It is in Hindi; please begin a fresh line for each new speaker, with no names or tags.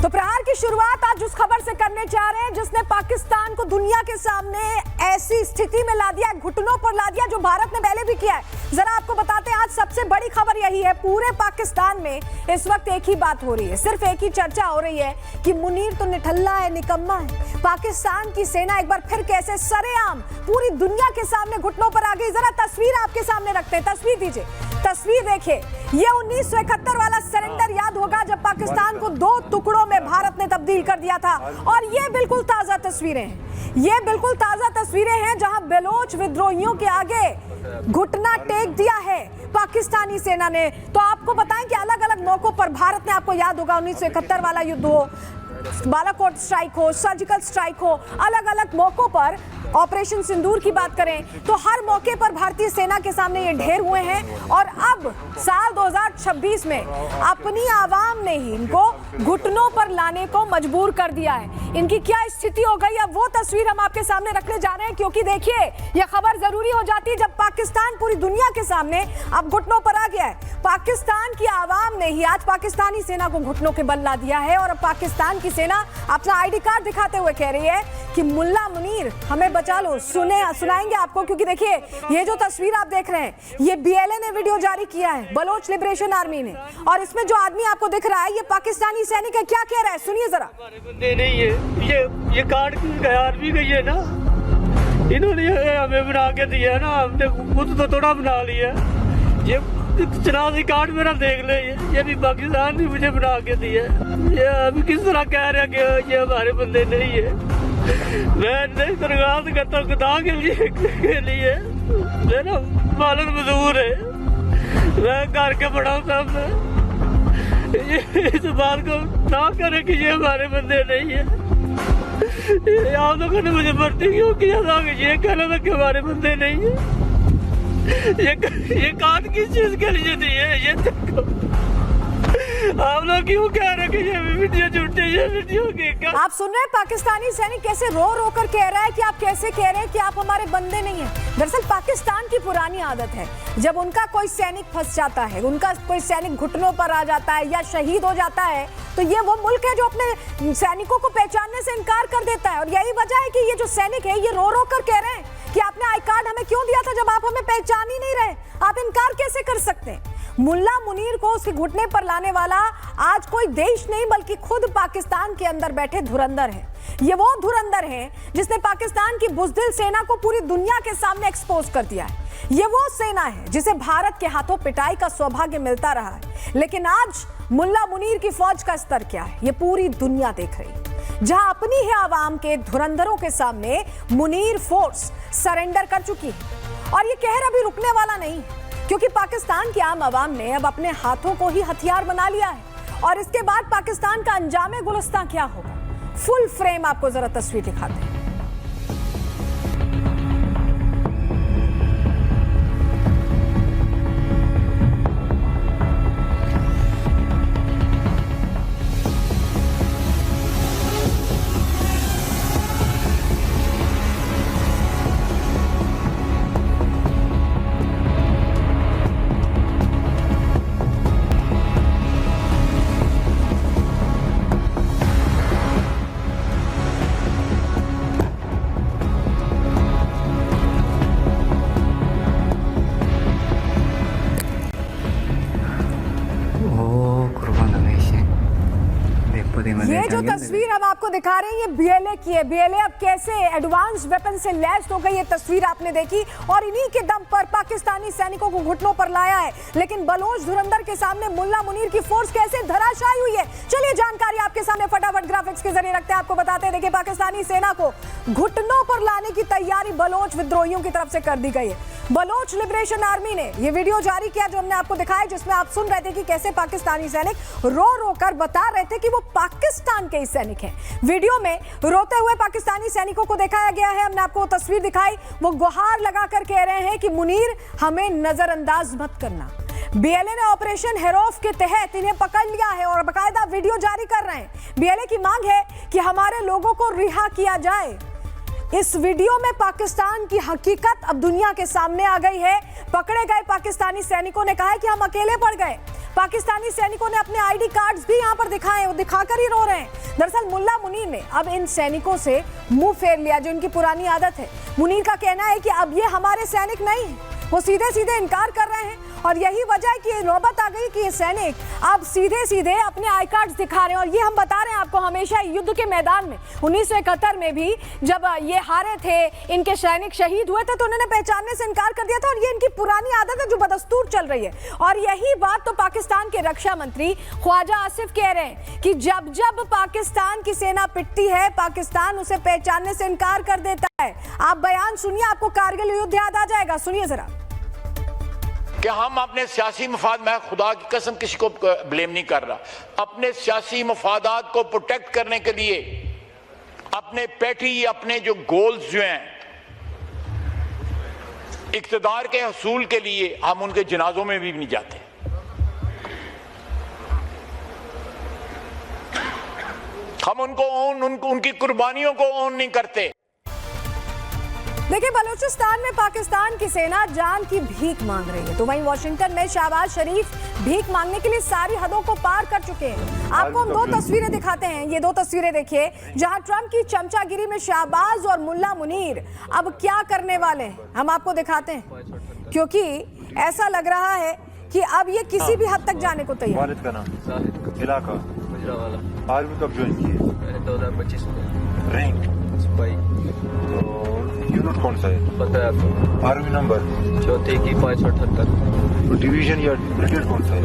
तो प्रहार की शुरुआत आज उस खबर से करने जा रहे हैं जिसने पाकिस्तान को दुनिया के सामने ऐसी स्थिति में ला दिया, घुटनों पर ला दिया जो भारत ने पहले भी किया है। जरा आपको बताते हैं आज सबसे बड़ी खबर यही है। पूरे पाकिस्तान में इस वक्त एक ही बात हो रही है, सिर्फ एक ही चर्चा हो रही है कि मुनीर तो निठल्ला है, निकम्मा है। पाकिस्तान की सेना एक बार फिर कैसे सरेआम पूरी दुनिया के सामने घुटनों पर आ गई। जरा तस्वीर आपके सामने रखते हैं, तस्वीर दीजिए, तस्वीर देखिए। ये 1971 वाला सरेंडर याद होगा जब पाकिस्तान को 2 टुकड़ों में भारत ने तब्दील कर दिया था। और ये बिल्कुल ताजा तस्वीरें हैं, ये बिल्कुल ताजा तस्वीरें हैं जहां बलोच विद्रोहियों के आगे घुटना टेक दिया है पाकिस्तानी सेना ने। तो आपको बताएं कि अलग अलग मौकों पर भारत ने, आपको याद होगा 1971 वाला युद्ध हो, बालाकोट स्ट्राइक हो, सर्जिकल स्ट्राइक हो, अलग अलग मौकों पर ऑपरेशन सिंदूर की बात करें तो हर मौके पर भारतीय सेना के सामने ये ढेर हुए हैं। और अब साल 2026 में अपनी आवाम ने ही इनको घुटनों पर लाने को मजबूर कर दिया है। इनकी क्या स्थिति हो गई, अब वो तस्वीर हम आपके सामने रखने जा रहे हैं, क्योंकि देखिए ये खबर जरूरी हो जाती है जब पाकिस्तान पूरी दुनिया के सामने अब घुटनों पर आ गया है। पाकिस्तान की आवाम ने ही आज पाकिस्तानी सेना को घुटनों के बल ला दिया है। और अब पाकिस्तान की सेना अपना आईडी कार्ड दिखाते हुए कह रही है कि मुल्ला मुनीर हमें बचा लो। सुनाएंगे आपको, क्योंकि देखिए ये जो तस्वीर आप देख रहे हैं ये बीएलए ने वीडियो जारी किया है, बलोच लिबरेशन आर्मी ने। और इसमें जो आदमी आपको दिख रहा है ये पाकिस्तानी सैनिक है। क्या कह रहा है सुनिए जरा।
नहीं है ये कार्ड आर्मी का ही है ना, इन्होंने हमें बना के दिया ना, हमने खुद तो थोड़ा बना लिया। ये शनाख्ती कार्ड मेरा देख ले, ये भी पाकिस्तान ने मुझे बना के दिया। ये अभी किस तरह कह रहे हैं कि ये हमारे बंदे नहीं है। मैं नहीं दरगास्त करता खुदा के लिए मेरा मालन मजदूर है, मैं घर के बड़ा साहब इस बात को ना करे कि ये हमारे बंदे नहीं है। आप लोगों ने मुझे भर्ती क्यों किया था कि ये कहना था कि हमारे बंदे नहीं है। ये कार्ड किस चीज के लिए नहीं है, ये देखो आप लोग क्यों कह रहे कि ये वीडियो झूठी, ये वीडियो की।
आप सुन रहे हैं पाकिस्तानी सैनिक कैसे रो रो कर कह रहा है कि आप कैसे कह रहे हैं कि आप हमारे बंदे नहीं हैं। दरअसल पाकिस्तान की पुरानी आदत है, जब उनका कोई सैनिक फंस जाता है, उनका कोई सैनिक घुटनों पर आ जाता है या शहीद हो जाता है, तो ये वो मुल्क है जो अपने सैनिकों को पहचानने से इनकार कर देता है। और यही वजह है कि ये जो सैनिक है ये रो रो कर कह रहे हैं कि आपने आई कार्ड हमें क्यों दिया था जब आप हमें पहचान ही नहीं रहे, आप इनकार कैसे कर सकते हैं। मुल्ला मुनीर को उसके घुटने पर लाने वाला आज कोई देश नहीं बल्कि खुद पाकिस्तान के अंदर बैठे धुरंधर है। ये वो धुरंधर है जिसने पाकिस्तान की बुज़दिल सेना को पूरी दुनिया के सामने एक्सपोज कर दिया है। ये वो सेना है जिसे भारत के हाथों पिटाई का सौभाग्य मिलता रहा है। लेकिन आज मुल्ला मुनीर की फौज का स्तर क्या है ये पूरी दुनिया देख रही है। जहां अपनी ही आवाम के धुरंधरों के सामने मुनीर फोर्स सरेंडर कर चुकी है। और ये कहर अभी रुकने वाला नहीं है, क्योंकि पाकिस्तान की आम आवाम ने अब अपने हाथों को ही हथियार बना लिया है। और इसके बाद पाकिस्तान का अंजामे गुलिस्तां क्या होगा, फुल फ्रेम आपको जरा तस्वीर दिखाते हैं। ये जो तस्वीर हम आपको दिखा रहे हैं ये बीएलए की है। बीएलए अब कैसे एडवांस वेपन से लैस हो गई, ये तस्वीर आपने देखी। और इन्हीं के दम पर पाकिस्तानी सैनिकों को घुटनों पर लाया है। लेकिन बलोच धुरंधर के सामने मुल्ला मुनीर की फोर्स कैसे धराशायी हुई है, चलिए जानकारी आपके सामने फटाफट ग्राफिक्स के जरिए रखते हैं, आपको बताते हैं। देखिए पाकिस्तानी सेना को घुटनों पर लाने की तैयारी बलोच विद्रोहियों की तरफ से कर दी गई है। बलोच लिबरेशन आर्मी ने ये वीडियो जारी किया जो हमने आपको दिखाया, जिसमें आप सुन रहे थे कि कैसे पाकिस्तानी सैनिक रो रो कर बता रहे थे कि वो पाकिस्तान के ही सैनिक हैं। वीडियो में रोते हुए पाकिस्तानी सैनिकों को दिखाया गया है, हमने आपको तस्वीर दिखाई। वो गुहार लगाकर कह रहे हैं कि मुनीर हमें नजरअंदाज मत करना। बीएलए ने ऑपरेशन हेरोफ के तहत इन्हें पकड़ लिया है और बाकायदा वीडियो जारी कर रहे हैं। बीएलए की मांग है कि हमारे लोगों को रिहा किया जाए। इस वीडियो में पाकिस्तान की हकीकत अब दुनिया के सामने आ गई है। पकड़े गए पाकिस्तानी सैनिकों ने कहा है कि हम अकेले पड़ गए। पाकिस्तानी सैनिकों ने अपने आईडी कार्ड्स भी यहां पर दिखाए, वो दिखाकर ही रो रहे हैं। दरअसल मुल्ला मुनीर ने अब इन सैनिकों से मुंह फेर लिया, जो इनकी पुरानी आदत है। मुनीर का कहना है कि अब ये हमारे सैनिक नहीं है, वो सीधे सीधे इनकार कर रहे हैं और यही वजह है कि ये नौबत आ गई कि ये सैनिक अब सीधे सीधे अपने आई कार्ड्स दिखा रहे हैं। और ये हम बता रहे हैं आपको, हमेशा युद्ध के मैदान में 1971 में भी जब ये हारे थे, इनके सैनिक शहीद हुए थे, तो उन्होंने पहचानने से इनकार कर दिया था। और ये इनकी पुरानी आदत है जो बदस्तूर चल रही है। और यही बात तो पाकिस्तान के रक्षा मंत्री ख्वाजा आसिफ कह रहे हैं कि जब जब पाकिस्तान की सेना पिटती है, पाकिस्तान उसे पहचानने से इनकार कर देता है। आप बयान सुनिए, आपको कारगिल युद्ध याद आ जाएगा। सुनिए जरा।
कि हम अपने सियासी मफाद, मैं खुदा की कसम किसी को ब्लेम नहीं कर रहा, अपने सियासी मफादात को प्रोटेक्ट करने के लिए अपने पैटी, अपने जो गोल्स जो हैं इक्तदार के हसूल के लिए, हम उनके जनाजों में भी नहीं जाते। हम उनकी कुर्बानियों को ऑन नहीं करते।
देखिए, बलूचिस्तान में पाकिस्तान की सेना जान की भीख मांग रही है, तो वहीं वाशिंगटन में शहबाज शरीफ भीख मांगने के लिए सारी हदों को पार कर चुके हैं। आपको हम दो तस्वीरें दिखाते हैं, ये दो तस्वीरें देखिए, जहां ट्रंप की चमचागिरी में शहबाज और मुल्ला मुनीर अब क्या करने वाले हैं, हम आपको दिखाते हैं, क्योंकि ऐसा लग रहा है कि अब ये किसी भी हद तक जाने को तैयार है।
का नाम इलाका आर्मी कब ज्वाइन किए?
2025 में।
रैंक यूनिट कौन सा है?
15
आर्मी नंबर
34 की 578।
डिवीजन या ब्रिगेड कौन सा है?